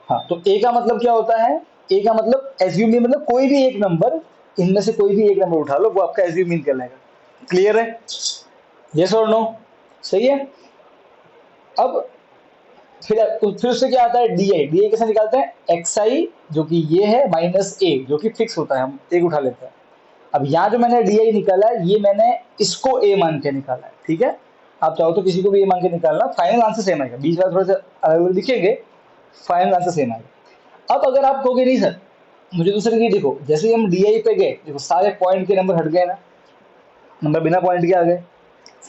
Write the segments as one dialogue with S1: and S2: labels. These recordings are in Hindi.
S1: हाँ, तो ए का मतलब क्या होता है? ए का मतलब एज्यूम मीन, मतलब कोई भी एक नंबर, इनमें से कोई भी एक नंबर उठा लो, वो आपका एज्यूम मीन कहलाएगा। क्लियर है? यस और नो? सही है। अब फिर उससे क्या आता है? डीआई। डीआई कैसे निकालते हैं? एक्सआई जो कि ये है माइनस ए जो कि फिक्स होता है, हम एक उठा लेते हैं। अब यहाँ जो मैंने डीआई निकाला है, ये मैंने इसको ए मान के निकाला है। ठीक है, आप चाहो तो किसी को भी ए मान के निकालना, फाइनल आंसर सेम आएगा। बीच में थोड़े से अलग अलग दिखेंगे, फाइनल आंसर सेम आएगा। अब अगर आप कहोगे नहीं सर मुझे दूसरी चीज, देखो जैसे ही हम डीआई पे गए, देखो सारे पॉइंट के नंबर हट गए ना, नंबर बिना पॉइंट के आ गए।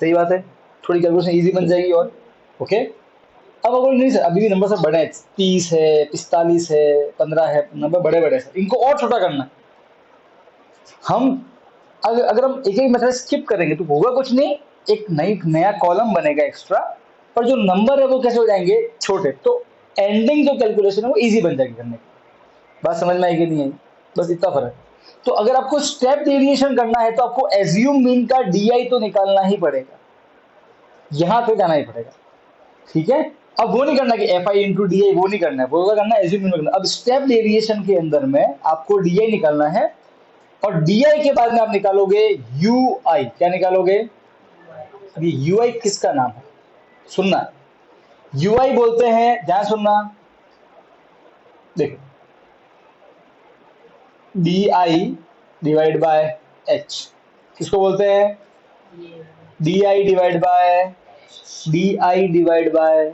S1: सही बात है, थोड़ी कैलकुलेशन इजी बन जाएगी। और ओके, अब अगर नहीं सर अभी भी नंबर सब बड़े हैं, 30 है, 45 है, 15 है, नंबर बड़े बड़े सर, इनको और छोटा करना है। हम अगर हम एक एक मेथड स्किप करेंगे तो होगा कुछ नहीं, एक नया कॉलम बनेगा एक्स्ट्रा, पर जो नंबर है वो कैसे हो जाएंगे? छोटे। तो एंडिंग जो कैलकुलेशन है वो इजी बन जाएगी करने की। बात समझ में आई कि नहीं आई? बस इतना फर्क। तो अगर आपको स्टेप डेविएशन करना है तो आपको एज्यूम मीन का डीआई तो निकालना ही पड़ेगा, यहां पे जाना ही पड़ेगा। ठीक है, अब वो नहीं करना कि F I into D I, वो नहीं करना है, वो करना है एज्यूम मीन करना। अब स्टेप डेविएशन के अंदर में आपको डीआई निकालना है, और डीआई के बाद में आप निकालोगे यू आई। क्या निकालोगे? अब ये यू आई किसका नाम है? सुनना, यू आई बोलते हैं, ध्यान सुनना, देखो D I divide by H किसको बोलते हैं? D I divide bye, D I divide bye,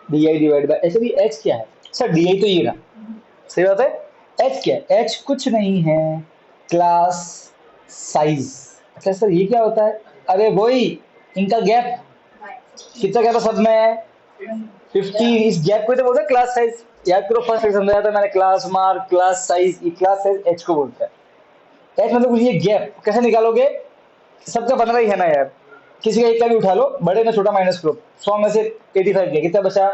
S1: D I divide by H. अभी एच क्या है सर? डी आई तो ये ना, सही बात है। एच क्या है? एच कुछ नहीं है, क्लास साइज। अच्छा सर ये क्या होता है? अरे वही इनका गैप, कितना गैप है सब में? 50। इस गैप को तो बोलते हैं क्लास साइज। याद करो फर्स्ट समझाया था मैंने, क्लास मार्क, क्लास साइज, ये क्लास साइज एच को बोलता है। एच मतलब ये गैप कैसे निकालोगे? सबका बन रहा ही है ना यार, किसी का एक का भी उठा लो, बड़े में छोटा माइनस करो। 100 में से 85 गया, कितना बचा?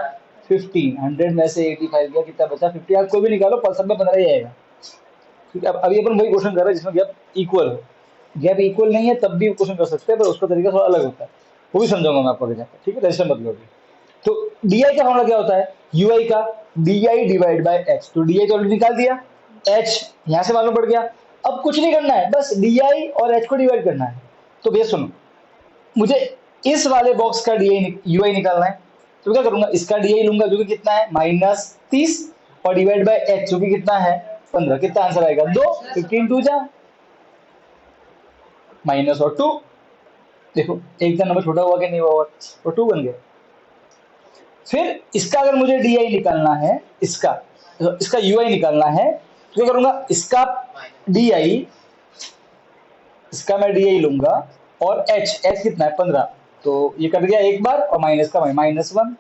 S1: 15। 100 में से 85 गया, कितना बचा? 50। यार कोई भी निकालो, पर सब में बन रहा ही आएगा। ठीक है, अब अभी अपन वही क्वेश्चन कर रहे हैं जिसमें गैप इक्वल हो। गैप इक्वल नहीं है तब भी क्वेश्चन कर सकते हैं, पर उसका तरीका थोड़ा अलग होता है, वो भी समझाऊंगा मैं आपको आगे जाकर। ठीक है, टेंशन मत लो अभी। तो डी आई का फॉर्मूला क्या होता है? यू आई का D I divide by H. तो डी आई तो ऑलरेडी निकाल दिया, एच यहां से मालूम पड़ गया। अब कुछ नहीं करना है, बस डी आई और एच को डिवाइड करना है। तो भैया सुनो, मुझे इस वाले बॉक्स का डी आई यू आई निकालना है, तो क्या करूंगा? इसका डी आई लूंगा जो कि कितना है? -30, और डिवाइड बाई एच जो कि कितना है? 15। कितना आंसर आएगा? 2। 15 2 जा माइनस और 2। देखो एक का नंबर छोटा हुआ कि नहीं हुआ, और 2 बन गया। फिर इसका अगर मुझे डी आई निकालना है, इसका यू आई निकालना है, तो क्या करूंगा? इसका डी आई, इसका मैं डी आई लूंगा, और एच, एच कितना है? 15। तो ये कट गया एक बार, और माइनस का -1।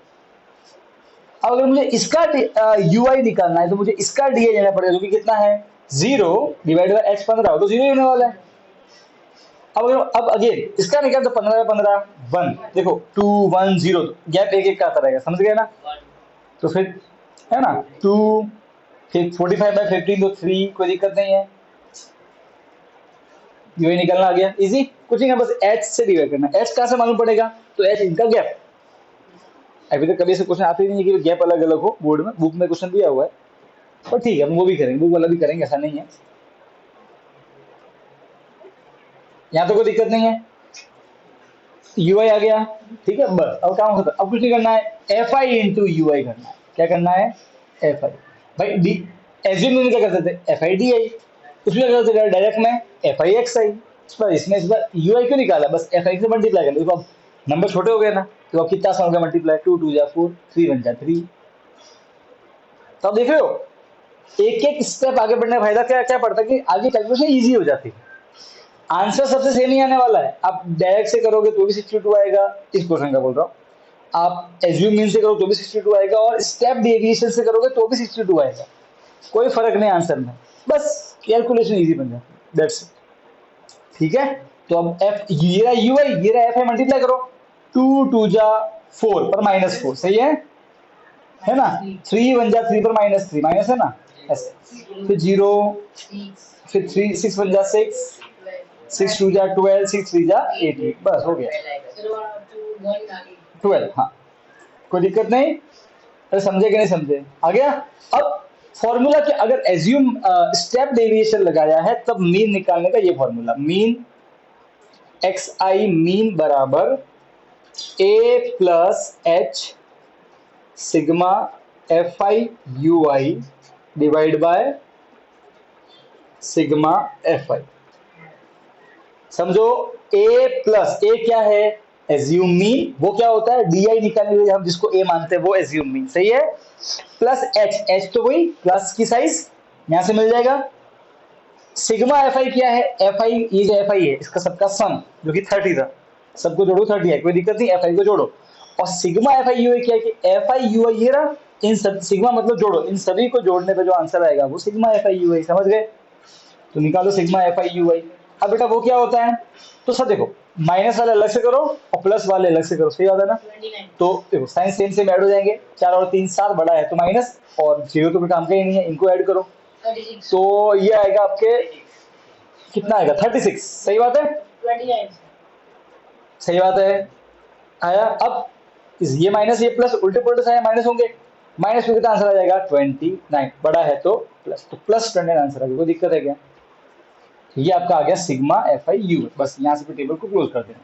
S1: अब अगर मुझे इसका यू आई निकालना है तो मुझे इसका डी आई लेना पड़ेगा, जो कि कितना है? 0 डिवाइड बाई एच 15 हो, तो 0 होने वाला है। अब अगेन इसका निकाल, तो 15 में 15 1, देखो 2 1 0, गैप एक एक का आता रहेगा, समझ गए ना? तो फिर है ना 2, फिर 45/15 तो 3, कोई दिक्कत नहीं है। यू निकलना आ गया, इजी, कुछ नहीं है, बस एच से डिवाइड करना। एच कहाँ से मालूम पड़ेगा? तो एच इनका गैप। अभी तक कभी ऐसे क्वेश्चन आते ही नहीं है कि गैप अलग अलग हो, बोर्ड में बुक में क्वेश्चन दिया हुआ है, पर ठीक है हम वो भी करेंगे, बुक वाला भी करेंगे, ऐसा नहीं है। यहाँ तो कोई दिक्कत नहीं है, यू आई आ गया। ठीक है, बस अब काम खत्म। अब कुछ नहीं करना है, एफ आई इंटू यू आई करना है। क्या करना है? F I. भाई डी एज्यूम क्या करते थे? F I D I. उसमें क्या करते थे? डायरेक्ट में एफ आई एक्स आई। इसमें इस बार यू आई क्यों निकाला? बस एफ आई से मल्टीप्लाई कर लो। अब नंबर छोटे हो गए ना, तो अब कितना हो गया मल्टीप्लाई? 2 2 जा 4, 3 1 जा 3। तो आप देख रहे हो, एक एक स्टेप आगे बढ़ने का फायदा क्या क्या पड़ता है कि आगे कैलकुलेशन इजी हो जाती है। आंसर सबसे सेम ही आने वाला है। आप डायरेक्ट से करोगे तो भी 62 आएगा, इस क्वेश्चन का बोल रहा हूँ। आप एज्यूम मीन से करो तो भी 62 आएगा, और स्टेप डेविएशन से करोगे तो भी 62 आएगा। कोई फर्क नहीं आंसर में, बस कैलकुलेशन इजी बन जाती है, दैट्स इट। ठीक है, तो अब एफ, ये रहा यू आई, ये रहा एफ आई, मल्टीप्लाई करो। 2 2 जा 4 पर -4, सही है ना? 3 1 जा 3 पर -3, माइनस है ना, ऐसे। फिर 0, फिर 3 6 1 जा 6, 6 2 जा 12, 6 3 जा 18, बस हो गया 12। हाँ, कोई दिक्कत नहीं। अरे समझे कि नहीं समझे? आ गया? अब फॉर्मूला के अगर एज्यूम स्टेप डेविएशन लगाया है तब मीन निकालने का ये formula, mean X I mean बराबर A plus H sigma F I U I divide by sigma F I. समझो ए प्लस ए क्या है? Assume mean. वो क्या होता है? डी आई निकालने के लिए हम जिसको ए मानते हैं वो एज्यूम मीन, सही है। प्लस एच, एच तो वही क्लास की साइज यहां से मिल जाएगा। सिग्मा एफ आई क्या है? एफ आई, ये जो एफ आई है इसका सबका सम जो कि 30 था, सबको जोड़ो 30 है, कोई दिक्कत नहीं, एफ आई को जोड़ो। और सिग्मा एफ आई यू आई क्या है कि एफ आई यू आई ये रहा, इन सब सिग्मा मतलब जोड़ो, इन सभी को जोड़ने पे जो आंसर आएगा वो सिग्मा एफ आई यू आई, समझ गए? तो निकालो सिग्मा एफ आई यू आई। अब बेटा वो क्या होता है? तो सब देखो, माइनस वाले अलग से करो और प्लस वाले अलग से करो, सही बात है ना? तो देखो साइन सेम सेम ऐड हो जाएंगे, 4 और 3 7, बड़ा है तो माइनस, और जीरो तो कोई काम का ही नहीं है, इनको ऐड करो तो ये आएगा आपके कितना आएगा? 36, सही बात है? 29, सही बात है, आया। अब ये माइनस ये प्लस उल्टे पुल्टे सारे माइनस होंगे, माइनस में कितना आंसर आ जाएगा? 29, बड़ा है तो प्लस 29 आंसर आ गया, कोई दिक्कत है क्या? ये आपका आ गया सिग्मा एफ आई यू। बस यहाँ से भी टेबल को क्लोज कर देना,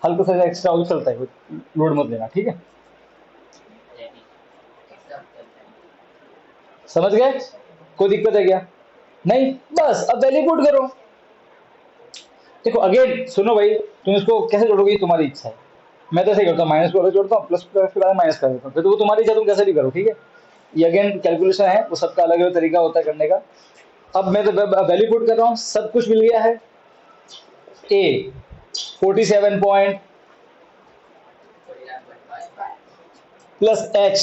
S1: हल्का सा एक्स्ट्रा हो चलता है, लोड मत लेना, ठीक है? समझ गए? कोई दिक्कत है क्या? नहीं, बस अब वैल्यू पुट करो। देखो अगेन सुनो भाई, तुम इसको कैसे जोड़ोगे ये तुम्हारी इच्छा है। मैं तो ऐसे करता हूँ, माइनस को अलग जोड़ता हूँ, प्लस के बाद माइनस कर देता हूँ, फिर तो वो तुम्हारी इच्छा, तुम कैसे भी करो, ठीक है? ये अगेन कैलकुलेशन है, वो सबका अलग अलग तरीका होता है करने का। अब मैं तो वैल्यू पुट कर रहा हूँ, सब कुछ मिल गया है। A 47 point plus H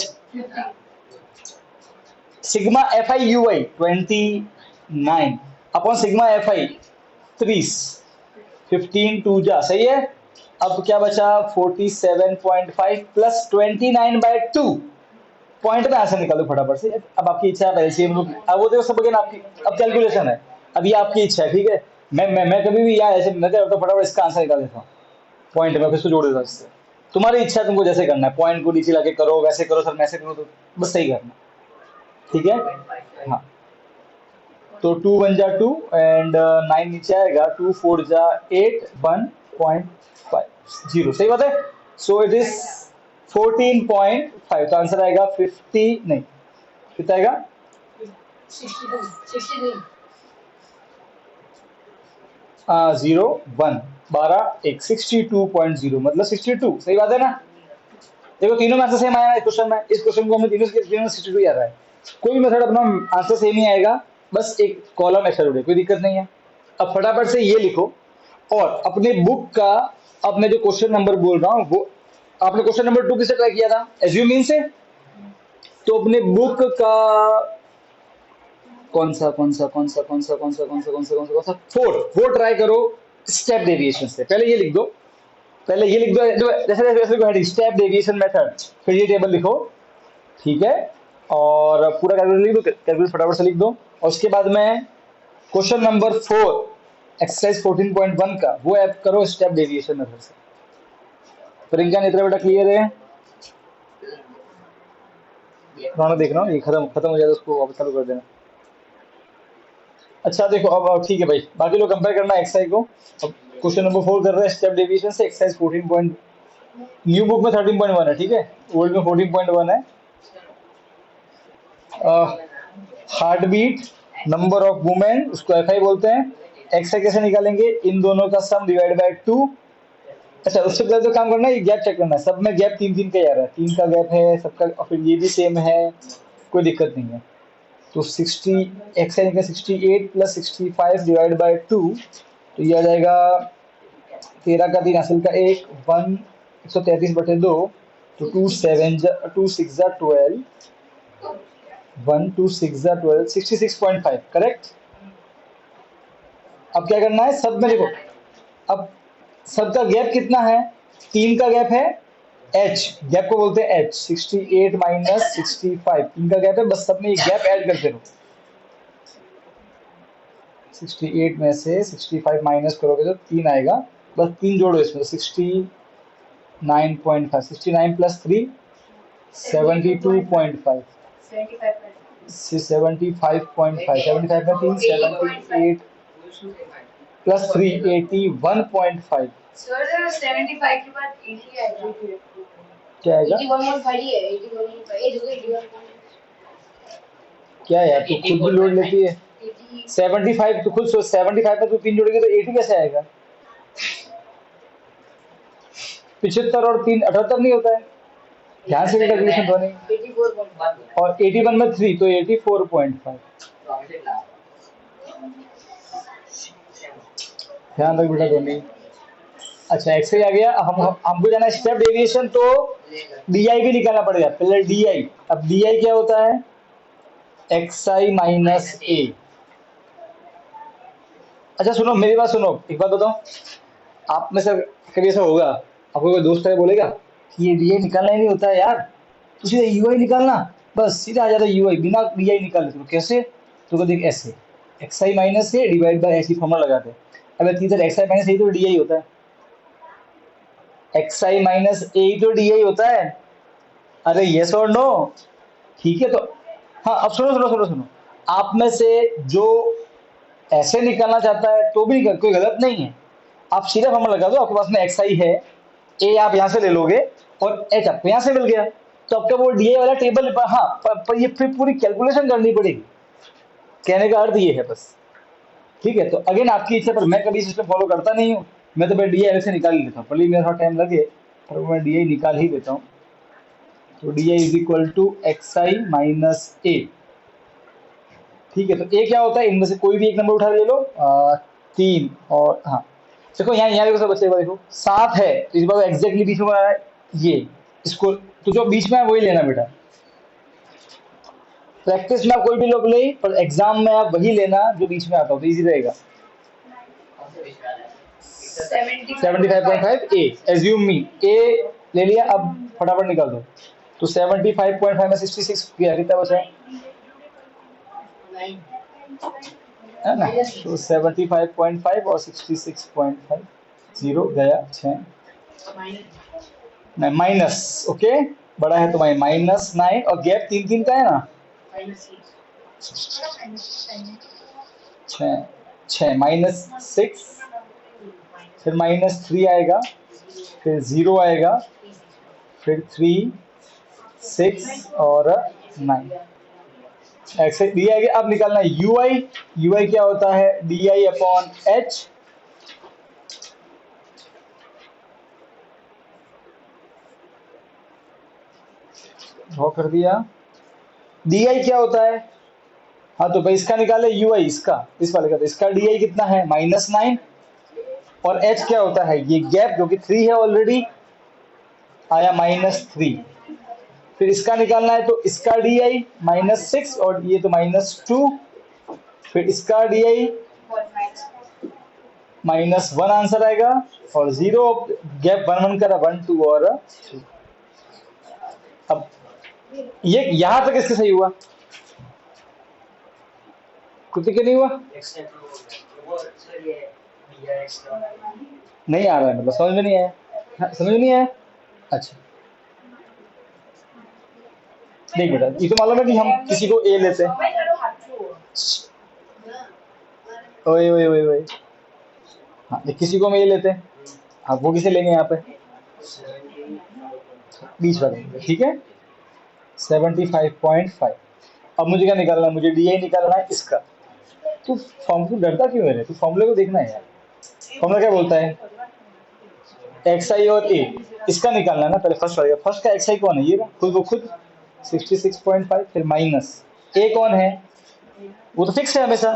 S1: sigma F I U I 29 upon sigma F I 30, 15 टू जा, सही है। अब क्या बचा? 47.5 प्लस 29/2, पॉइंट में आंसर निकालो फटाफट से। अब आपकी इच्छा है एलसीएम, अब वो देखो सब अगेन आपकी, अब कैलकुलेशन है, अब ये आपकी इच्छा है, ठीक है? मैं कभी भी यहाँ ऐसे मैं तो फटाफट इसका आंसर निकाल देता हूँ, पॉइंट में फिर से जोड़ देता हूँ इससे। तुम्हारी इच्छा है, तुमको जैसे करना है, पॉइंट को नीचे लाके करो, वैसे करो सर, वैसे करो, तो बस सही करना, ठीक है? हाँ, तो 2 1 जा 2 एंड 9 नीचे आएगा, 2 4 जा 8 1.50, सही बात है। सो इट इज 14.5, तो आंसर आएगा 50, नहीं कितना आएगा? 0 1 12 1 62.0 मतलब 62, सही बात है ना? देखो तीनों में आंसर सेम आया है इस क्वेश्चन में, इस क्वेश्चन को हमें तीनों में 62 आ रहा है। कोई भी मेथड अपना आंसर सेम ही आएगा, बस एक कॉलम एक्स्ट्रा जुड़े, कोई दिक्कत नहीं है। अब फटाफट से ये लिखो और अपने बुक का, अब मैं जो क्वेश्चन नंबर बोल रहा हूँ वो आपने क्वेश्चन नंबर 2 किससे ट्राई किया था? एज्यूम मीन से। तो अपने बुक का कौन सा 4, वो ट्राई करो स्टेप डेविएशन से। पहले ये लिख दो, पहले ये लिख दो, जैसे जैसे स्टेप डेविएशन मेथड, फिर ये टेबल लिखो, ठीक है? और पूरा कैलकुलेट लिख दो, कैलकुलेट फटाफट से लिख दो। और उसके बाद में क्वेश्चन नंबर 4 एक्सरसाइज 14.1 का वो ऐप करो स्टेप डेविएशन मेथड से। प्रियंका इतना बेटा क्लियर है? देख रहा हूँ ये खत्म हो जाए तो उसको वापस चालू कर देना। अच्छा देखो अब ठीक है भाई, बाकी लोग कंपेयर करना एक्सरसाइज को। अब क्वेश्चन नंबर 4 कर रहे हैं स्टेप डेविएशन से, एक्सरसाइज 14. न्यू बुक में 13.1 है, ठीक है? ओल्ड में 14.1 है। Heart beat, number of women, उसको एफ आई बोलते हैं। एक्स कैसे निकालेंगे? इन दोनों का सम डिवाइड बाय 2। अच्छा उससे पहले तो काम करना है, ये गैप चेक करना है, सब में गैप 3 3 का आ रहा है, 3 का गैप है सबका, और फिर ये भी सेम है, कोई दिक्कत नहीं है। तो 60 एक्स है 68 प्लस 65 डिवाइड बाय 2, तो ये आ जाएगा 13 का 3 असल का 1 133/2, तो 2 7 2 6 12 1 2 6 12 66.5, करेक्ट? अब क्या करना है, सब में देखो, अब सबका गैप कितना है? 3 का गैप है, एच गैप को बोलते हैं एच, 68 माइनस 65 3 का गैप है, बस सब में ये गैप ऐड करते रहो। 68 में से 65 माइनस करोगे तो 3 आएगा, बस 3 जोड़ो इसमें, 69.5, 69 प्लस 3 72.5 75.5 75 में 3 78 प्लस 3 81.5
S2: सर 75 के बाद 80 आएगा।
S1: क्या आएगा
S2: 81.5 ही है 81.5
S1: क्या यार तू खुद भी लोड लेती है 75 तो खुद सोच 75 में तू 3 जोड़ेगी तो 80 कैसे आएगा 75 और 3 78 नहीं होता है ध्यान से कैलकुलेशन तो नहीं
S2: 84.5
S1: और 81 में 3 तो 84.5 ध्यान रख बेटा धोनी अच्छा एक्स आ गया अब हमको जाना स्टेप डेविएशन तो डीआई भी निकालना पड़ेगा पहले डीआई अब डीआई क्या होता है एक्स आई माइनस ए अच्छा सुनो मेरी बात सुनो एक बात बताओ आप में से कभी ऐसा होगा आपको कोई दोस्त है बोलेगा कि ये डीआई निकालना ही नहीं होता है यार तो सीधा यूआई निकालना बस सीधा आ जाता है यूआई बिना डीआई निकाले तो कैसे तो देख ऐसे x I minus A divide by ऐसी फॉर्मूला लगाते हैं अब इधर एक्स आई माइनस ए तो डीआई होता है एक्स आई माइनस ए तो डीआई होता है अरे यस और नो ठीक है तो हाँ अब सुनो सुनो सुनो सुनो आप में से जो ऐसे निकालना चाहता है तो भी कोई गलत नहीं है आप सीधा फॉर्मूला लगा दो आपके पास में एक्स आई है ए आप यहाँ से ले लोगे और एच आपको यहाँ से मिल गया तो आपका वो डीए वाला टेबल हाँ पर ये फिर पूरी कैलकुलेशन करनी पड़ेगी कहने का अर्थ ये है बस ठीक है तो अगेन आपकी इच्छा पर मैं कभी सिस्टम फॉलो करता नहीं हूँ मैं तो डीए ऐसे निकाल ही लेता हूँ भले मेरा थोड़ा टाइम लगे पर मैं डीए निकाल ही देता हूँ तो D A is equal to X I minus A ठीक है तो ए क्या होता है इनमें से कोई भी एक नंबर उठा ले लो 3 और हाँ देखो यहाँ यहाँ देखो सब बच्चे देखो 7 है तो इस बार एग्जैक्टली बीच में आ रहा है ये इसको तो जो बीच में है वही लेना बेटा प्रैक्टिस में आप कोई भी लोग ले पर एग्जाम में आप वही लेना जो बीच में आता हो तो इजी रहेगा 75.5 ए एज्यूम मी ए ले लिया अब फटाफट निकाल दो तो 75.5 में 66 किया कितना बचा है ना तो 75.5 और 66.5 जीरो गया 6 नहीं माइनस ओके बड़ा है तो माइनस 9 और गैप 3 3 का है ना 6 6 माइनस 6 फिर माइनस 3 आएगा फिर 0 आएगा फिर 3 6 और 9 एक्स डी आई अब निकालना है यूआई यूआई क्या होता है D I upon H draw कर दिया डी आई क्या होता है हाँ तो भाई इसका निकाले यूआई इसका इस वाले का तो इसका डी आई कितना है -9 और एच क्या होता है ये गैप जो कि 3 है ऑलरेडी आया -3 फिर इसका निकालना है तो इसका डी आई -6 और ये तो -2 फिर इसका डी आई -1 आंसर आएगा और 0 गैप 1 1 का 1 2 और 2 अब ये यहां तक इसके सही हुआ कुछ के नहीं हुआ नहीं आ रहा है मतलब समझ में नहीं आया हाँ, समझ में नहीं आया अच्छा देख बेटा ये तो मालूम है कि हम किसी को ए लेते हैं ओए ओए ओए ओए हाँ किसी को हम ए लेते हैं हाँ वो किसे लेंगे यहाँ पे बीच वाले ठीक है 75.5 अब मुझे क्या निकालना है मुझे डी निकालना है इसका तू फॉर्मूला डरता क्यों है तू फॉर्मूले को देखना है यार फॉर्मूला क्या बोलता है एक्स आई और ए इसका निकालना है ना पहले फर्स्ट वाला फर्स्ट का एक्स आई कौन है ये खुद वो खुद 66.5 फिर माइनस ए कौन है वो तो फिक्स है हमेशा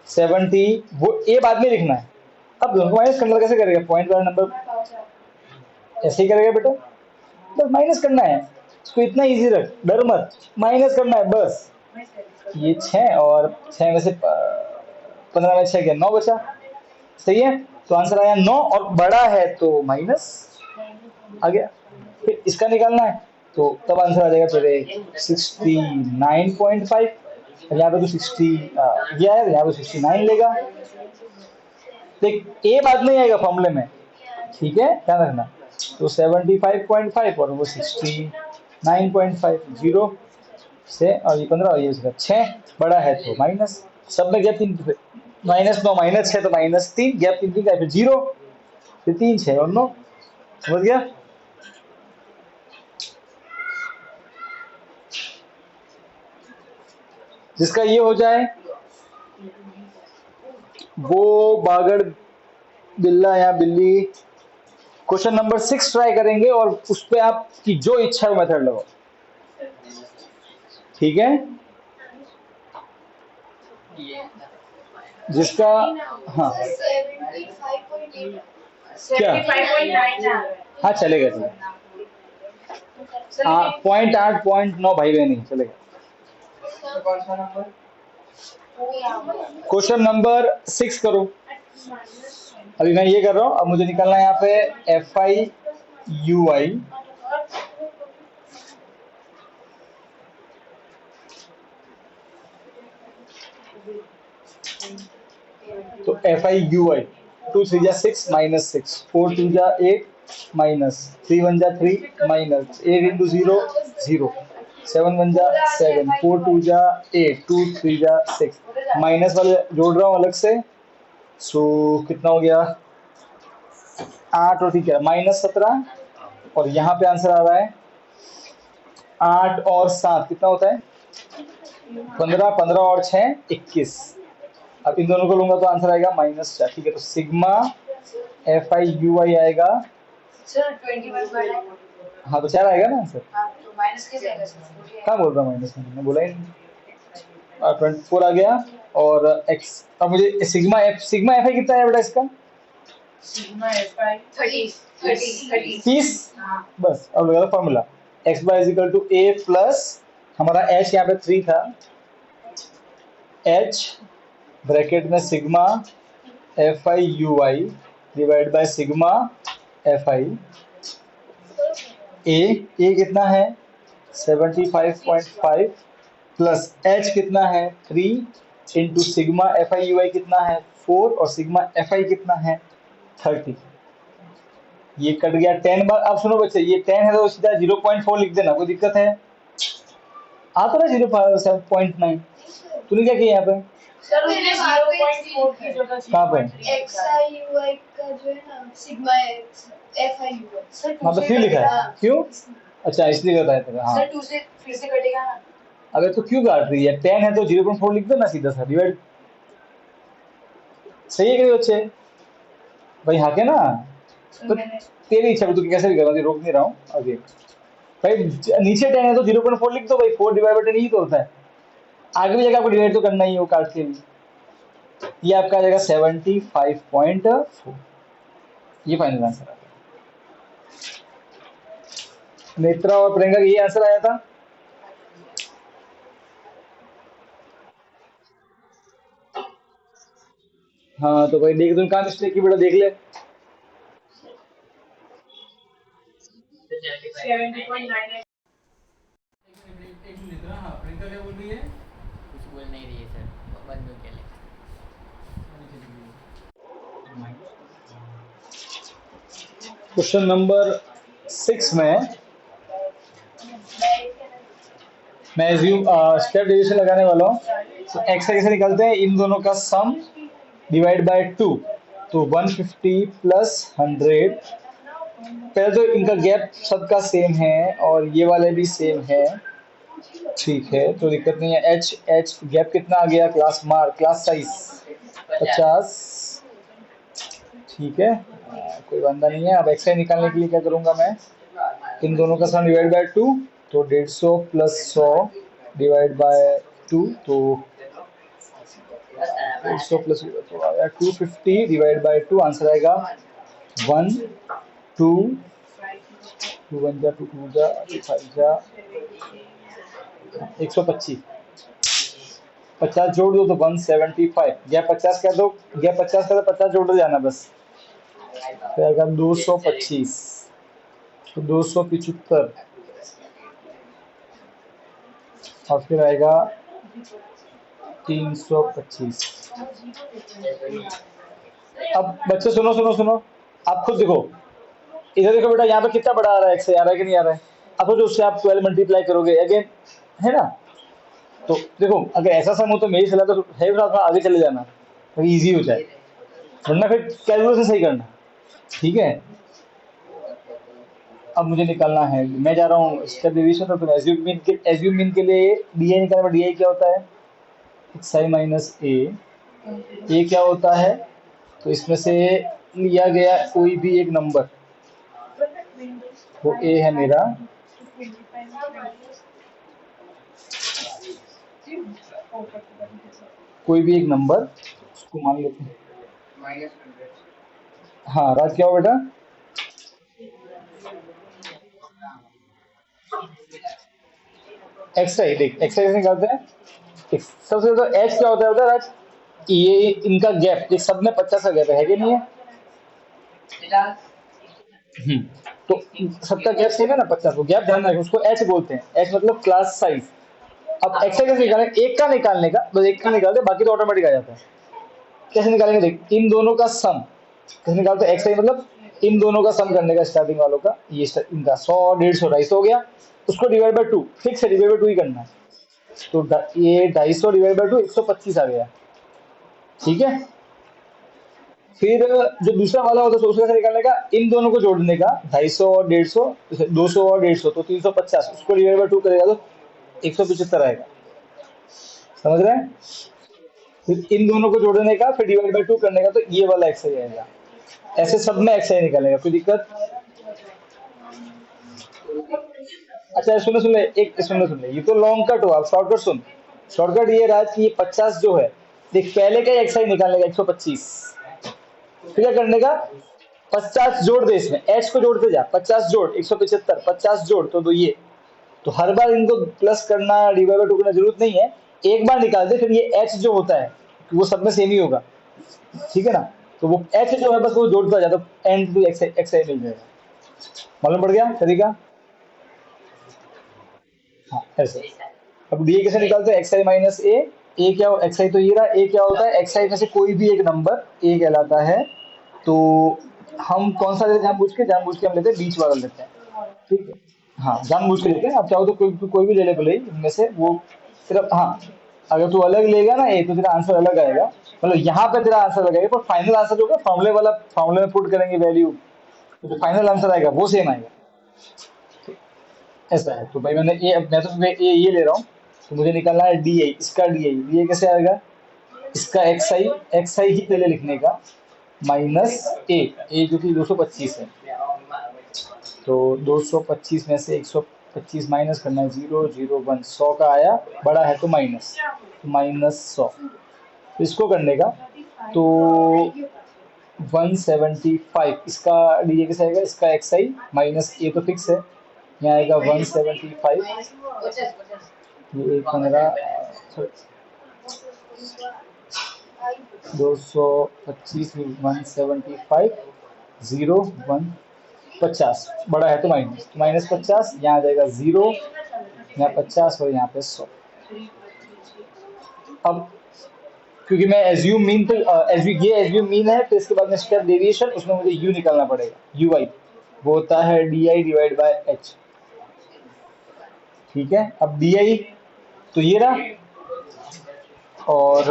S1: 70 वो ए बाद में लिखना है अब दोनों माइनस करना कैसे करेगा पॉइंट वाला नंबर ऐसे ही करेगा बेटा बस माइनस करना है इसको इतना इजी रख डर मत माइनस करना है बस ये 6 और 6 में से 15 में 6 गया 9 बचा सही है तो आंसर आया 9 और बड़ा है तो माइनस आ गया फिर इसका निकालना है तो तब आंसर आ जाएगा तेरे 69.5 यहाँ पे तो 60 गया है यहाँ पे 69 लेगा देख ए बाद में आएगा फॉर्मूले में ठीक है ध्यान रखना तो 75.5 और वो 69 9.5 0 से, और ये 15 और ये उसका 6 बड़ा है तो माइनस, सब में गैप 3, -9 -6 तो -3, गैप 3 का फिर 0, फिर 3 6 और 9, समझ गया। जिसका ये हो जाए वो बागड़ बिल्ला या बिल्ली क्वेश्चन नंबर 6 ट्राई करेंगे और उस पे आपकी जो इच्छा हो मेथड लगाओ, ठीक है। जिसका हाँ क्या
S2: 75.9
S1: हाँ चलेगा चलेगा, हाँ 0.8 0.9 भाई बहन नहीं चलेगा। क्वेश्चन नंबर 6 करो। अभी मैं ये कर रहा हूँ, अब मुझे निकालना है यहाँ पे FIUI तो FIUI 2 3 जा 6 -6 4 2 जा 8 माइनस 3 1 जा 3 माइनस 8 into 0 0 7 1 जा 7 4 2 जा 8 2 3 जा 6 माइनस वाले जोड़ रहा हूँ अलग से, सो कितना हो गया 8 और ठीक है -17, और यहाँ पे आंसर आ रहा है 8 और 7 कितना होता है 15, 15 और 6 21। अब इन दोनों को लूंगा तो आंसर आएगा -4, ठीक है। तो सिग्मा FIUI आएगा,
S2: सर 21
S1: हाँ तो 4 आएगा ना आंसर,
S2: तो माइनस कैसे आएगा सर?
S1: क्या बोल रहा हूँ माइनस, मैंने बोला ही नहीं। 24 आ गया और x, अब मुझे सिग्मा FI कितना है बेटा इसका
S2: सिग्मा एफआई 30
S1: 30, बस अब लगा formula x by is equal to a plus हमारा h यहाँ पे 3 था, h ब्रैकेट में sigma FIUI divide by sigma FI, a कितना है 75.5 प्लस h कितना है 3 इंटू सिग्मा FIUI कितना है 4 और सिग्मा FI कितना है 30। ये कट गया 10 बार। अब सुनो बच्चे, ये 10 है तो सीधा 0.4 लिख देना, कोई दिक्कत है? आता ना 0.9, तूने क्या किया यहाँ पे?
S2: सर उसने 0.4 की जगह
S1: कहाँ पे?
S2: XIUI का जो है ना सिग्मा FIUI सर
S1: हाँ तो क्यों लिखा है, क्यों? अच्छा इसलिए बताया था, हाँ।
S2: सर 2 से फिर से कटेगा ना।
S1: अबे तो क्यों काट रही है, 10 है तो 0.4 लिख दो ना सीधा सा, डिवाइड। सही है कि बच्चे? भाई हाँ के ना, तो तेरी इच्छा, तू कैसे भी कर, रोक नहीं रहा हूँ आगे। भाई नीचे 10 है तो 0.4 लिख दो भाई, 4 डिवाइड बाय 10 ही तो होता है, आगे भी जगह आपको डिवाइड तो करना ही हो काट के भी। ये आपका आ जाएगा 75.4, ये फाइनल आंसर आ गया। नेत्रा और प्रियंका का ये आंसर आया था। हाँ तो भाई देख, तुम कहाँ मिस्टेक की बेटा, देख ले।
S2: 70.9
S1: प्रियंका क्या बोल रही है?
S3: कुछ बोल नहीं रही है सर, बंद हो गया।
S1: क्वेश्चन नंबर 6 में मैं स्टेप डिवीजन लगाने वाला हूँ। तो एक्स कैसे निकालते हैं, इन दोनों का सम डिवाइड बाय 2, तो 150 प्लस 100। पहले तो इनका गैप सबका सेम है और ये वाले भी सेम है, ठीक है तो दिक्कत नहीं है। एच गैप कितना आ गया, क्लास साइज 50, ठीक है कोई वांदा नहीं है। अब एक्स निकालने के लिए क्या करूंगा मैं, इन दोनों का सम डिवाइड बाय 2, तो 150 प्लस 100 डिवाइड बाय 2, तो 150 प्लस तो आया 250 डिवाइड बाय 2, आंसर आएगा 1 2 2 1 जा 2 2 जा 5 जा 125, 50 जोड़ दो तो 175, गैप 50 कर दो, गैप 50 का तो 50 जोड़ जाना बस, तो आएगा 225, तो 275 और फिर आएगा 325। अब बच्चे सुनो सुनो सुनो, आप खुद देखो, इधर देखो बेटा, यहाँ पे कितना बड़ा आ रहा है, एक्स आ रहा है कि नहीं आ रहा है? अब जो उससे आप 12 मल्टीप्लाई करोगे अगेन, है ना। तो देखो अगर ऐसा सम हो तो मेरी सलाह तो है थोड़ा आगे चले जाना, तो इजी हो जाए, वरना फिर कैलकुलेशन सही करना। ठीक है, अब मुझे निकालना है, मैं जा रहा हूँ स्टेप डेविएशन, तो फिर एज्यूम मीन के लिए डी आई निकालना। डी आई क्या होता है, एक्स आई माइनस ए क्या होता है, तो इसमें से लिया गया कोई भी एक नंबर, वो ए है मेरा, कोई भी एक नंबर उसको मान लेते हैं। हाँ राज क्या हो बेटा, एक्स आई, देख एक्स आई निकालते हैं। सबसे ज्यादा एच क्या होता है बता राज, ये इनका गैप, एक सब में 50 का गैप है कि नहीं है। तो सबका गैप सेम है ना 50, वो गैप ध्यान रखें, उसको एच बोलते हैं, एच मतलब क्लास साइज। अब एक्स आई कैसे निकालें, एक का निकालने का, बस एक का निकालते बाकी तो ऑटोमेटिक आ जाता है। कैसे निकालेंगे, देख इन दोनों का सम कैसे निकालते हैं, एक्स आई मतलब इन दोनों का सम करने का, स्टार्टिंग वालों का, ये इनका 100 150 250 हो गया, उसको डिवाइड बाय 2, फिक्स है डिवाइड बाय 2 ही करना है। तो ये 250 डिवाइड बाय 2 125 आ गया। ठीक है, फिर जो दूसरा वाला होता है उसका कैसे निकालने का, इन दोनों को जोड़ने का, 250 और 150, 200 और 150 तो 350, उसको डिवाइड बाय 2 करेगा तो 175 आएगा। समझ रहे हैं, फिर इन दोनों को जोड़ने का, फिर डिवाइड बाय 2 करने का, तो ये वाला एक्स आई आएगा। ऐसे सब में एक्स आई निकालेगा, कोई दिक्कत। अच्छा सुनो सुन ले, एक सुन ले, ये तो लॉन्ग कट हो, आप शॉर्टकट सुन। शॉर्टकट ये रहा कि ये 50 जो है, देख पहले का एक्स आई निकालने का 125, फिर क्या करने का, 50 जोड़ दे इसमें, एच को जोड़ते जा, 50 जोड़ 175, 50 जोड़ तो ये, तो हर बार इनको प्लस करना डिवाइड बाय 2 करना जरूरत नहीं है, एक बार निकाल दे, फिर ये एच जो होता है वो सब में सेम ही होगा। ठीक है ना, तो वो एच जो है बस वो जोड़ता जा, तो एंड टू एक्स आई मिल जाएगा। मालूम पड़ गया तरीका। हाँ ऐसे। अब डी कैसे निकालते हैं, एक्स आई माइनस ए क्या, एक्स आई तो ये रहा, ए क्या होता है, एक्स आई में से कोई भी एक नंबर ए कहलाता है। तो हम कौन सा लेते हैं, जानबूझ के हम लेते हैं बीच वाला लेते हैं। ठीक है, हाँ जानबूझ के लेते हैं, आप चाहो तो कोई भी ले ले भले ही इनमें से, वो सिर्फ हाँ, अगर तू अलग लेगा ना ए तो तेरा आंसर अलग आएगा, मतलब यहाँ पे तेरा आंसर लगेगा, पर फाइनल आंसर जो होगा फॉर्मूले वाला, फॉर्मूले में पुट करेंगे वैल्यू, तो जो फाइनल आंसर आएगा वो सेम आएगा। ऐसा है, तो भाई मैं तो ये ले रहा हूँ, तो मुझे निकालना है डी आई, इसका डी आई कैसे आएगा, इसका एक्स आई ही पहले लिखने का, माइनस ए जो कि 225 है, तो 225 में से 125 माइनस करना है, 0 0 1 100 का आया, बड़ा है तो माइनस, तो -100, तो इसको करने का, तो 175, इसका डी कैसे आएगा, इसका एक्स आई माइनस ए तो फिक्स है, यहाँ आएगा 175, ये 15, 225 में 175, 0 1 50, बड़ा है तो -50, यहाँ आ जाएगा 0, यहाँ 50 और यहाँ पे 100। अब क्योंकि मैं एज्यूम मीन तो ये एज्यूम मीन है, तो इसके बाद में स्टेप डेविएशन, उसमें मुझे यू निकालना पड़ेगा, यू आई वो होता है D I divide by H. ठीक है, अब डी आई तो ये रहा, और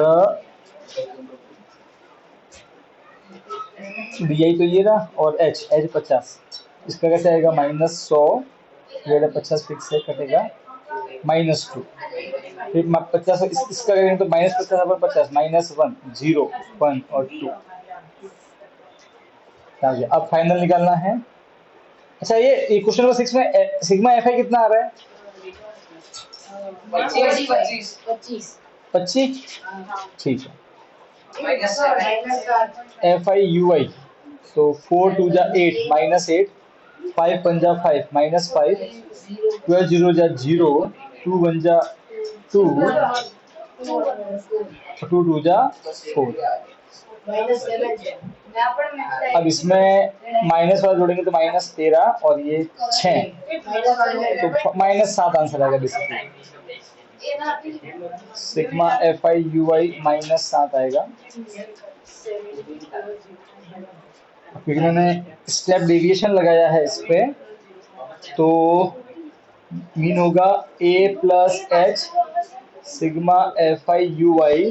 S1: डी आई तो ये रहा, और एच 50, इसका कैसे आएगा, -100 डिवाइड 50 फिक्स है, कटेगा -2, फिर 50 इसका करेंगे तो -50 अपन 50, -1 0 1 और 2 आ गया। अब फाइनल निकालना है। अच्छा ये क्वेश्चन नंबर 6 में सिग्मा एफ आई कितना आ रहा है, 25, ठीक है, एफ आई यू आई, तो 4 2 जा 8 -8, 5 5 जा 5 -5, 12 0 जा 0, 2 1 जा 2, 2 2 जा 4। अब इसमें माइनस वाला जोड़ेंगे तो -13 और ये 6, तो -7 आंसर आएगा basically, sigma F I U I -7 आएगा, क्योंकि मैंने स्टेप डेविएशन लगाया है इस पे, तो मीन होगा a plus H sigma F I U I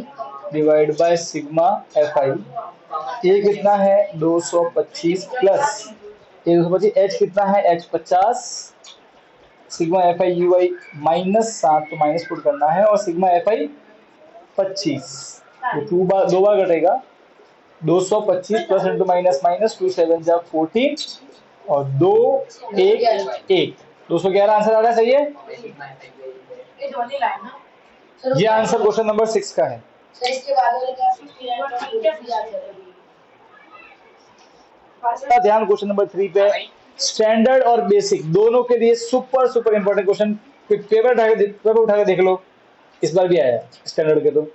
S1: divide by sigma F I. A कितना है 225 प्लस ए 225, एच कितना है H 50 sigma F I U I -7 तो माइनस पुट करना है और सिग्मा एफ आई 25 तो दो बार घटेगा 225 प्लस इंटू माइनस माइनस 2 7 जा 14 और 2 1 1 211 आंसर आ रहा है। सही है, ये आंसर क्वेश्चन नंबर 6 का है।
S2: इसके बाद वाले का 59
S1: ध्यान क्वेश्चन नंबर 3 पे, स्टैंडर्ड और बेसिक दोनों के लिए super super important question. Paper उठा के देख लो, इस बार भी आया स्टैंडर्ड के। तो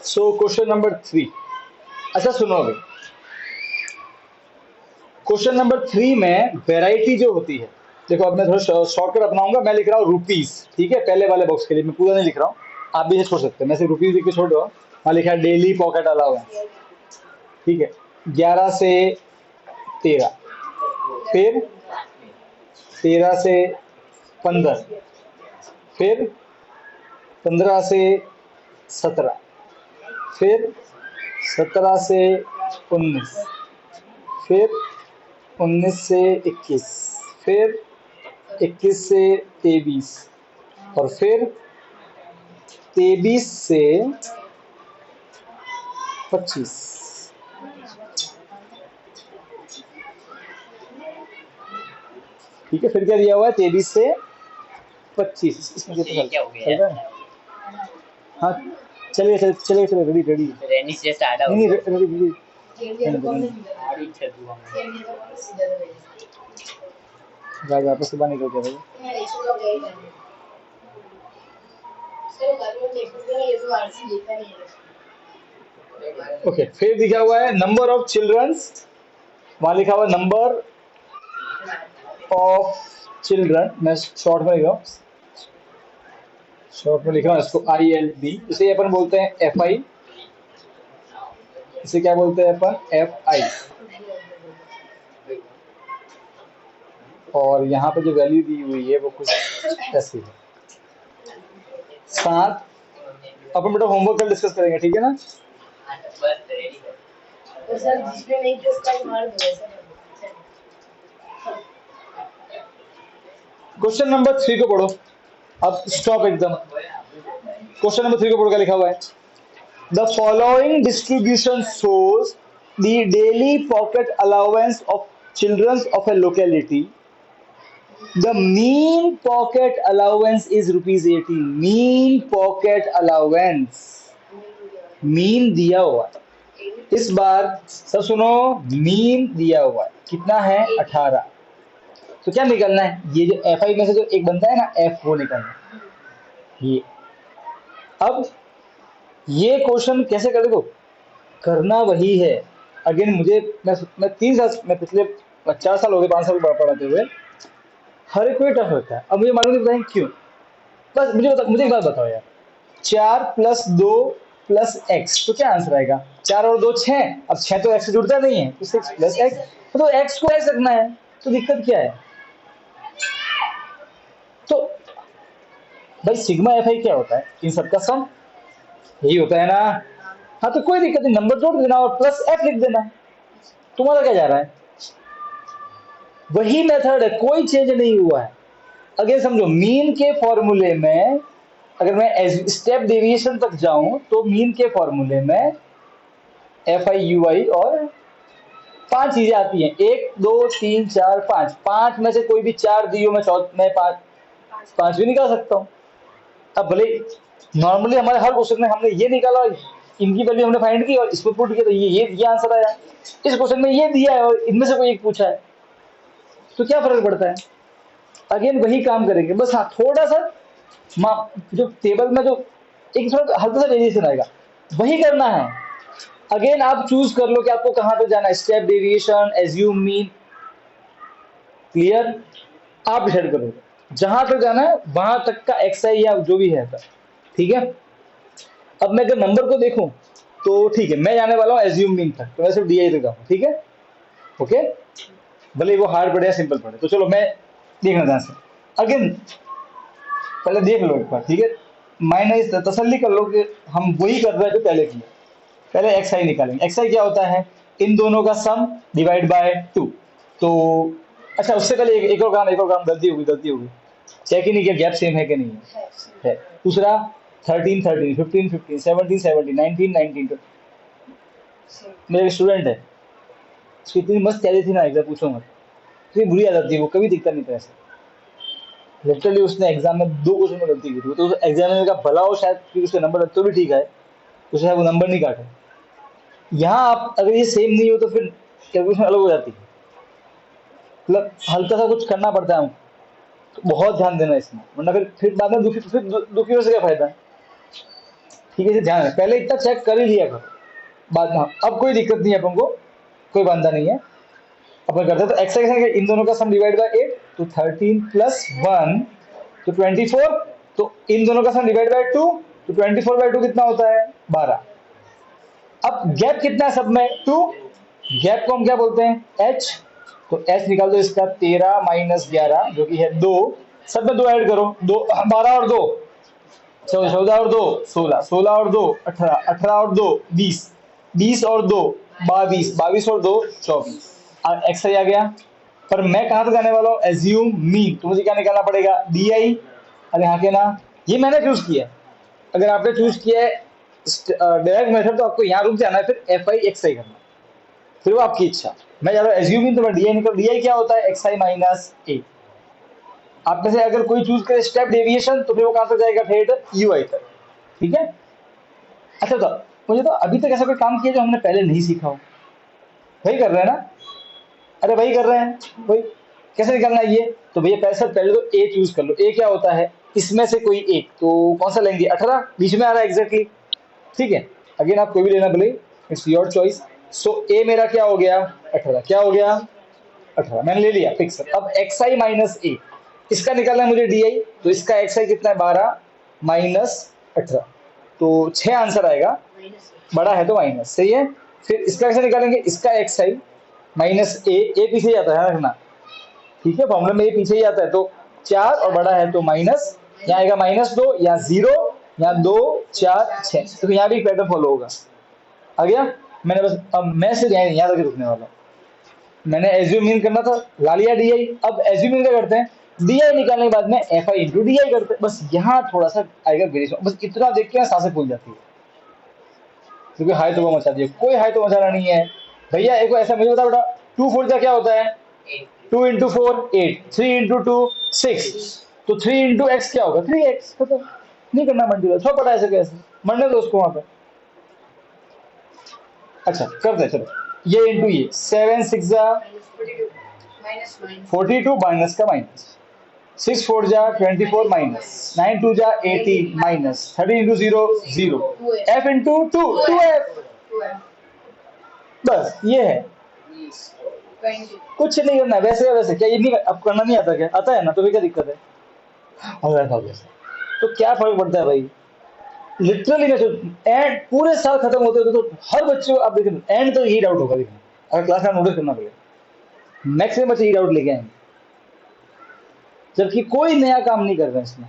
S1: सो क्वेश्चन नंबर 3, अच्छा सुनो अभी, क्वेश्चन नंबर 3 में वैरायटी जो होती है, देखो अब मैं थोड़ा शॉर्टकट अपनाऊंगा। मैं लिख रहा हूँ रुपीस, ठीक है, पहले वाले बॉक्स के लिए मैं पूरा नहीं लिख रहा हूँ, आप भी छोड़ सकते हैं। मैं सिर्फ रुपीस लिख के छोड़ रहा हूँ। वहाँ लिखा है डेली पॉकेट अलाउंस, ठीक है, 11 से 13, फिर 13 से 15, फिर 15 से 17, फिर 17 से 19, फिर 19 से 21, फिर 21 से 23 और फिर 23 से 25। ठीक है, फिर क्या दिया हुआ है 23 से 25, इसमें
S3: क्या हो गया?
S1: हाँ चलिए चलिए चलिए रेडी रेडी
S3: रेनी से स्टार्ट हो
S1: नहीं
S3: गया।
S1: रेडी
S3: आड़ी छदुआ में
S1: वापस से बाहर निकल के भाई। ओके, फिर लिखा हुआ है नंबर ऑफ चिल्ड्रंस, वहां लिखा हुआ नंबर ऑफ चिल्ड्रन, मैं शॉर्ट में लिख रहा हूँ, शॉर्ट में लिख रहा हूँ इसको ILD। इसे अपन बोलते हैं FI, इसे क्या बोलते हैं अपन FI। और यहाँ पे जो वैल्यू दी हुई है वो कुछ ऐसी है। 7 अपन बेटा होमवर्क कल डिस्कस करेंगे, ठीक है ना।
S3: बस रेडी है।
S2: तो सर जिसमें नहीं थे उसका ही मार दो सर।
S1: क्वेश्चन नंबर 3 को पढ़ो, अब स्टॉप एकदम। क्वेश्चन नंबर 3 को पढ़ो, क्या लिखा हुआ है। The following distribution shows the daily pocket allowance of children of A locality. The mean pocket allowance is ₹80। mean pocket allowance, mean दिया हुआ है। इस बार सब सुनो, मीन दिया हुआ है कितना है 18। तो क्या निकलना है, ये जो FI में से जो एक बनता है ना F, वो निकलना है ये। अब ये क्वेश्चन कैसे कर दो, करना वही है। अगेन मुझे मैं 3 साल, मैं पिछले 4 साल हो गए, 5 साल पढ़ाते हुए, हर एक कोई टफ होता है। अब मुझे मालूम नहीं बताएं क्यों, बस मुझे एक बात बताओ यार, 4 + 2 + x, तो क्या आंसर आएगा। 4 और 2 6, अब 6 तो x से जुड़ता नहीं है, तो 6 + x, तो x को x रखना है, तो दिक्कत क्या है। तो भाई सिग्मा FI क्या होता है, इन सबका सम यही होता है ना। हाँ तो कोई दिक्कत नहीं, नंबर जोड़ देना और +f लिख देना, तुम्हारा क्या जा रहा है, वही मेथड है, कोई चेंज नहीं हुआ है। अगर समझो मीन के फॉर्मूले में अगर मैं स्टेप डेविएशन तक जाऊं तो मीन के फॉर्मूले में FI UI और 5 चीजें आती हैं, 1 2 3 4 5, 5 में से कोई भी 4 दियो मैं 5 भी निकाल सकता हूं। अब भले नॉर्मली हमारे हर क्वेश्चन में हमने ये निकाला, इनकी वैल्यू हमने फाइंड की और इसको पुट किया, तो ये आंसर आया। इस क्वेश्चन में ये दिया है और इनमें से कोई एक पूछा है, तो क्या फर्क पड़ता है। अगेन वही काम करेंगे, बस हाँ थोड़ा सा जो टेबल में जो एक थोड़ा हल्का सा वेरिएशन आएगा, वही करना है। अगेन आप चूज कर लो कि आपको कहां पे जाना है, step deviation, assume mean, clear? आप डिसाइड करोगे जहां तक जाना है वहां तक का एक्सआई या जो भी है, ठीक है। अब मैं अगर नंबर को देखूं तो ठीक है, मैं जाने वाला हूँ एज्यूम मीन तक, तो मैं सिर्फ डीआई तक जाऊँ, ठीक है, ओके, भले वो हार्ड पड़े या सिंपल पड़े। तो चलो मैं देखना ध्यान से अगेन, पहले देख लो एक बार, ठीक है, माइनस तसल्ली कर लो कि हम वही कर रहे हैं जो पहले किया। पहले एक्स आई निकालेंगे। एक्स आई क्या होता है? इन दोनों का सम डिवाइड बाय 2। तो अच्छा, उससे पहले एक और काम, गलती होगी, चेक ही नहीं किया गैप सेम है कि नहीं है। दूसरा 13 13, 15 15, 17 17, 19 19। मेरे स्टूडेंट है, उसकी इतनी मस्त तैयारी थी ना, एग्जाम पूछो मत, इतनी बुरी आदत थी, वो कभी दिखता नहीं था ऐसे। लिटरली उसने एग्जाम में 2 क्वेश्चन में गलती की थी, तो एग्जामिनर का भला हो शायद, क्योंकि उसके नंबर तो भी ठीक है, उसे वो नंबर नहीं काटे। यहाँ आप अगर ये सेम नहीं हो तो फिर कैलकुलेशन अलग हो जाती है, मतलब हल्का सा कुछ करना पड़ता है, तो बहुत ध्यान देना इसमें, वरना फिर बाद में दुखी हो से क्या फायदा है। ठीक है, इसे ध्यान रख, पहले इतना चेक कर ही लिया करो, बाद में अब कोई दिक्कत नहीं है, अपन को कोई बांधा नहीं है, अपन करते हैं। तो एक्स इन दोनों का सम डिवाइड बाय 8, तो 13 प्लस 1 तो 24, तो इन दोनों का सम डिवाइड बाय 2, तो 24 बाय 2 कितना होता है? 12। अब गैप कितना है सब में? 2। गैप को हम क्या बोलते हैं? h। तो h निकाल दो इसका, 13 माइनस 11 जो कि है 2, सब में 2 ऐड करो, 2 12 और 2 14 और 2 16, 16 और 2 18, 18 और 2 20, 20 और 2 22, 22 और 2 24। और एक्स आ गया। पर मैं कहां तक जाने वाला हूं? Assume mean. तो मुझे क्या निकालना पड़ेगा? D I. अरे हाँ के ना, ये मैंने चूज किया है। अगर आपने चूज किया है डायरेक्ट मेथड, तो आपको यहाँ रुक जाना है, फिर एफ आई एक्स आई करना, फिर वो आपकी इच्छा। मैं ज्यादा एज्यूम मीन, तो मैं डी आई निकल, डी आई क्या होता है? एक्स आई माइनस ए। आप में से अगर कोई चूज करे स्टेप डेविएशन, तो फिर वो कहां तक जाएगा? ठेठ यू आई तक, ठीक है। अच्छा, तो मुझे तो अभी तक ऐसा कोई काम किया जो हमने पहले नहीं सीखा हो? वही कर रहे हैं ना? अरे वही कर रहे हैं, वही। कैसे निकालना है ये? तो भैया पहले तो ए चूज कर लो। ए क्या होता है? इसमें से कोई एक, तो कौन सा लेंगे? 18 बीच में आ रहा है एग्जैक्टली, ठीक है। अगेन आप कोई भी लेना भले, इट्स योर चॉइस। सो ए मेरा क्या हो गया? 18। क्या हो गया? 18 मैंने ले लिया, फिक्स। अब एक्स आई माइनस ए, इसका निकालना है मुझे डी आई। तो इसका एक्स आई कितना है? 12 माइनस 18, तो 6 आंसर आएगा, बड़ा है तो माइनस, सही है। फिर इसका कैसे निकालेंगे? इसका एक्स आई माइनस ए पीछे जाता है रखना, ठीक है, फॉर्मूला में ए पीछे ही आता है, तो 4 और बड़ा है तो माइनस, यहाँ आएगा -2, यहाँ 0, यहाँ 2 4 6, तो यहाँ भी पैटर्न फॉलो होगा। आ गया? मैंने बस, अब मैं सिर्फ यहाँ तक रुकने वाला हूँ। मैंने एज्यूम मीन करना था, ला लिया डी आई। अब एज्यूम मीन क्या करते हैं? डी आई निकालने के बाद में F I into D I करते हैं। बस यहाँ थोड़ा सा आएगा वेरिएशन, बस इतना देख के सांसें फूल जाती है, क्योंकि हाई तो वो मचा दिए, कोई हाई तो मचाना नहीं है भैया। एक ऐसा मुझे बता बेटा, 2 4 क्या होता है? 2 इंटू 4 8, 3 इंटू 2 6, तो 3 इंटू एक्स क्या होगा? 3x। खत्म, नहीं करना मल्टीप्लाई, थोड़ा पड़ा ऐसे कैसे, मरने दो उसको वहां पर। अच्छा करते हैं, चलो ये इंटू ये, 7 6 42 माइनस का minus, 6 4 24 minus, 9 2 18 minus, 30 into 0 0, f into 2 2f। बस ये है, कुछ नहीं करना, वैसे वैसे। क्या ये नहीं अब करना नहीं आता? क्या आता है ना, तो भी क्या दिक्कत है? तो क्या फर्क पड़ता है भाई? लिटरली मैं एंड पूरे साल खत्म होते होते तो हर बच्चे को आप देखें एंड तो यही डाउट होगा, देखिए अगर क्लास में नोटिस करना पड़ेगा, मैक्सिमम बच्चे यही डाउट लेके आएंगे, जबकि कोई नया काम नहीं कर रहे हैं इसमें।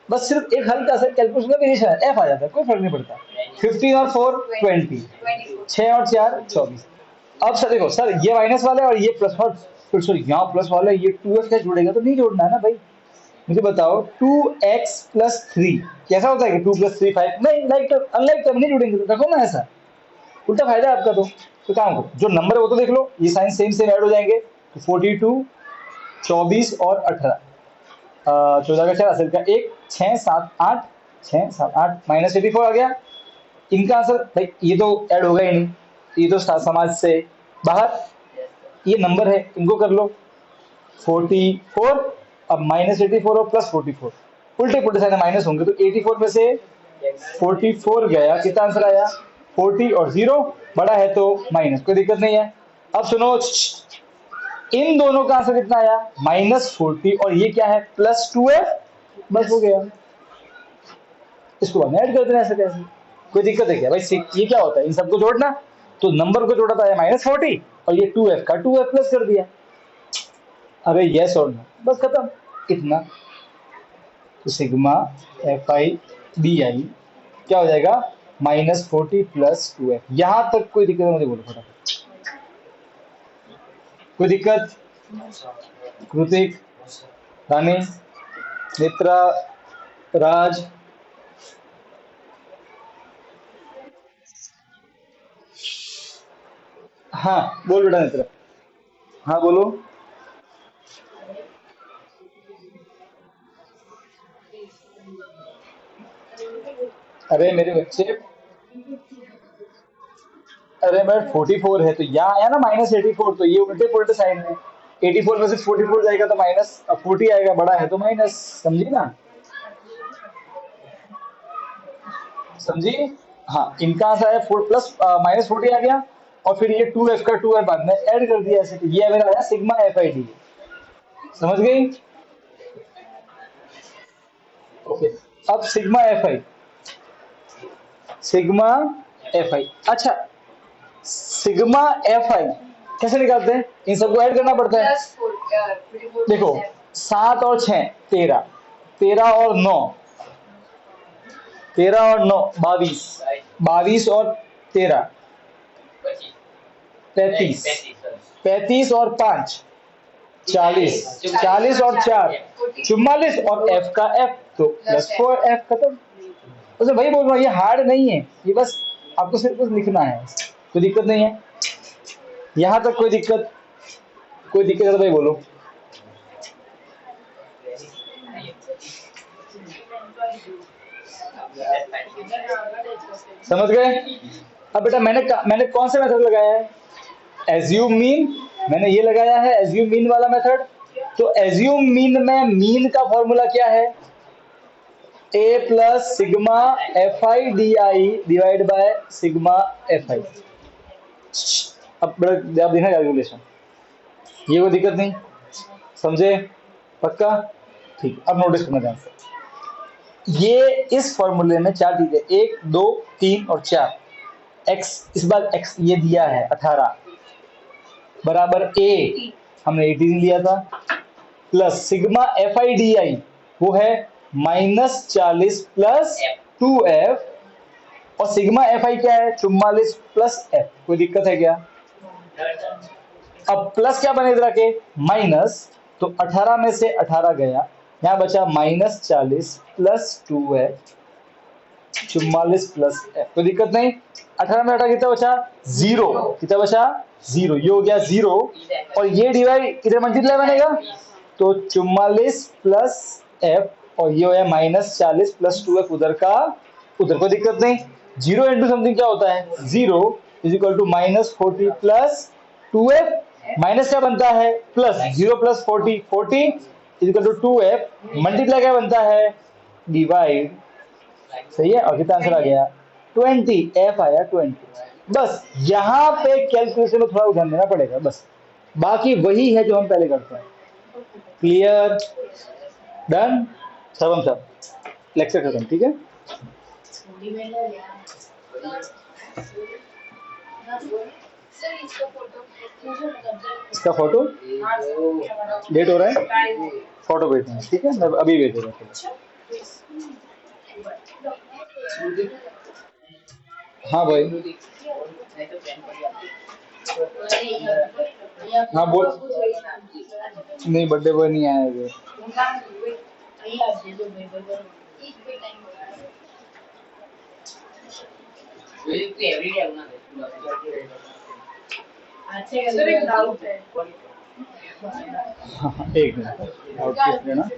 S1: बस सिर्फ एक हल्का सा कैलकुलेशन का वेरिएशन है, एफ आ जाता है, कोई फर्क नहीं पड़ता। 15 और 4 20, 6 और 4 24। अब सर देखो सर, ये माइनस वाला है और ये प्लस, और फिर सॉरी यहाँ प्लस वाला है, ये 2x क्या जुड़ेगा? तो नहीं जोड़ना है ना भाई। मुझे बताओ 2x प्लस 3 कैसा होता है कि 2 प्लस 3 5? नहीं, लाइक अनलाइक टर्म नहीं जुड़ेंगे, तो रखो ना ऐसा, उल्टा फायदा है आपका। तो काम करो, जो नंबर है वो तो देख लो, ये साइन सेम सेम ऐड हो जाएंगे, तो 42 24 और 18, 14 का 4 असल का 1, 6 7 8, 6 7 8 माइनस 84 आ गया। इनका आंसर भाई ये तो ऐड होगा ही नहीं, ये तो समाज से बाहर। ये नंबर है, इनको कर लो 44, अब माइनस 84 और प्लस 44, उल्टे पुल्टे सारे माइनस होंगे, तो 84 में से 44 गया, कितना आंसर आया? 40 और 0, बड़ा है तो माइनस, कोई दिक्कत नहीं है। अब सुनो, इन दोनों का आंसर कितना आया -40 और ये क्या है +2f। बस हो गया। इसको हम ऐड कर देना ऐसे कैसे, कोई दिक्कत है क्या भाई? ये क्या होता है इन सबको जोड़ना, तो नंबर को जोड़ा था -40 और ये 2f का 2f प्लस कर दिया। अरे यस और नो, बस खत्म इतना। तो सिग्मा FI/DI क्या हो जाएगा -40 + 2f। यहां तक कोई दिक्कत है मुझे बोलो फटाफट, कोई दिक्कत? कृतिक, रानी, नेत्रा, राज, हाँ बोल बेटा नेत्रा, हाँ बोलो। अरे मेरे बच्चे, अरे मैं 44 है तो यहाँ आया ना -84, तो ये उल्टे पुल्टे साइन है। 84 में से 44 जाएगा तो -40 आएगा, बड़ा है तो माइनस, समझी ना? समझी? हाँ, इनका आंसर आया 4 प्लस -40 आ गया और फिर ये 2f का 2f बाद में ऐड कर दिया ऐसे, तो ये मेरा आया सिग्मा FID। समझ गई? ओके, अब सिग्मा FI। अच्छा, सिग्मा FI कैसे निकालते हैं? इन सबको ऐड करना पड़ता है। देखो 7 और 6 13, 13 और 9 22, 22 और 13 33, 35 और 5 40, 40 और 4 44 और f का f तो +4f, खत्म। तो भाई बोल रहा हूँ ये हार्ड नहीं है, ये बस आपको सिर्फ कुछ लिखना है, कोई दिक्कत नहीं है। यहाँ तक कोई दिक्कत? कोई दिक्कत है तो भाई बोलो। समझ गए? अब बेटा मैंने कौन सा मेथड लगाया है? एज्यूम मीन, मैंने ये लगाया है एज्यूम मीन वाला मेथड। तो एज्यूम मीन में मीन का फॉर्मूला क्या है? a plus sigma FI/DI divide by sigma FI। अब देखना कैलकुलेशन, ये कोई दिक्कत नहीं, समझे? पक्का? ठीक, अब नोटिस करना ध्यान से। ये इस फॉर्मूले में 4 चीजें, 1 2 3 और 4, x इस बार x ये दिया है 18 बराबर a, हमने 18 लिया था, प्लस सिग्मा FI/DI वो है -40 प्लस 2f और सिग्मा FI क्या है 44 प्लस f। कोई दिक्कत है क्या? अब प्लस क्या बने इधर के माइनस, तो 18 में से 18 गया, यहाँ बचा -40 प्लस 2f 44 प्लस f। कोई दिक्कत नहीं। 18 में 18 कितना बचा 0, कितना बचा 0, ये हो गया 0 और ये डिवाइड इधर मल्टीप्लाई बनेगा तो 44 प्लस f और ये हो गया -40 प्लस 2f उधर का उधर। कोई दिक्कत नहीं। 0 इंटू समथिंग क्या होता है 0 is equal to -40 plus 2f, minus क्या बनता है plus 0 plus 40 40 is equal to 2f, multiply क्या बनता है डिवाइड, सही है। और कितना आंसर आ गया 20, f आया 20। बस यहाँ पे कैलकुलेशन में थोड़ा ध्यान देना पड़ेगा बस, बाकी वही है जो हम पहले करते हैं। क्लियर? डन? सर्वम सर, लेक्चर खत्म, ठीक है। इसका फोटो डेट हो रहा है, फोटो भेजना है, ठीक है, मैं अभी भेज रहा हूँ। हाँ भाई, हाँ बोल। नहीं बर्थडे बॉय नहीं आया है।
S2: सर एक डाउट है,
S1: हाँ, एक मिनट आउटपुट लेना।